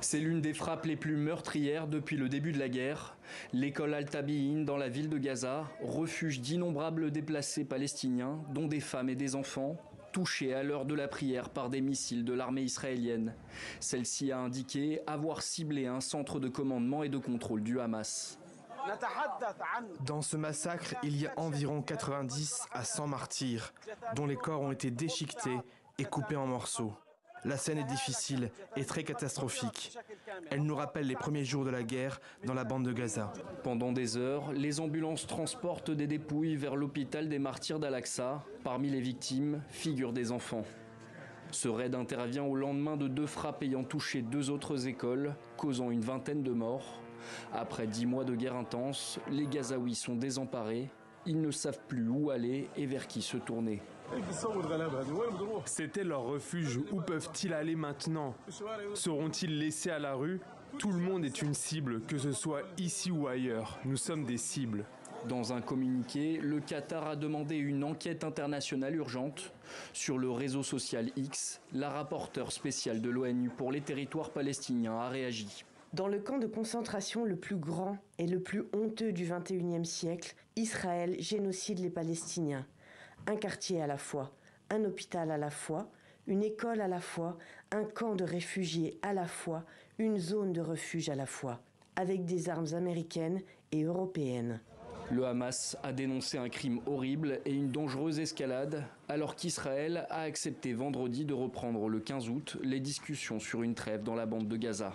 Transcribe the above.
C'est l'une des frappes les plus meurtrières depuis le début de la guerre. L'école Al-Tabi'in dans la ville de Gaza, refuge d'innombrables déplacés palestiniens, dont des femmes et des enfants, touchés à l'heure de la prière par des missiles de l'armée israélienne. Celle-ci a indiqué avoir ciblé un centre de commandement et de contrôle du Hamas. Dans ce massacre, il y a environ 90 à 100 martyrs, dont les corps ont été déchiquetés et coupés en morceaux. La scène est difficile et très catastrophique. Elle nous rappelle les premiers jours de la guerre dans la bande de Gaza. Pendant des heures, les ambulances transportent des dépouilles vers l'hôpital des martyrs d'Al-Aqsa. Parmi les victimes figurent des enfants. Ce raid intervient au lendemain de 2 frappes ayant touché 2 autres écoles, causant une vingtaine de morts. Après 10 mois de guerre intense, les Gazaouis sont désemparés. Ils ne savent plus où aller et vers qui se tourner. C'était leur refuge. Où peuvent-ils aller maintenant? Seront-ils laissés à la rue? Tout le monde est une cible, que ce soit ici ou ailleurs. Nous sommes des cibles. Dans un communiqué, le Qatar a demandé une enquête internationale urgente. Sur le réseau social X, la rapporteure spéciale de l'ONU pour les territoires palestiniens a réagi. Dans le camp de concentration le plus grand et le plus honteux du XXIe siècle, Israël génocide les Palestiniens. Un quartier à la fois, un hôpital à la fois, une école à la fois, un camp de réfugiés à la fois, une zone de refuge à la fois, avec des armes américaines et européennes. Le Hamas a dénoncé un crime horrible et une dangereuse escalade, alors qu'Israël a accepté vendredi de reprendre le 15 août les discussions sur une trêve dans la bande de Gaza.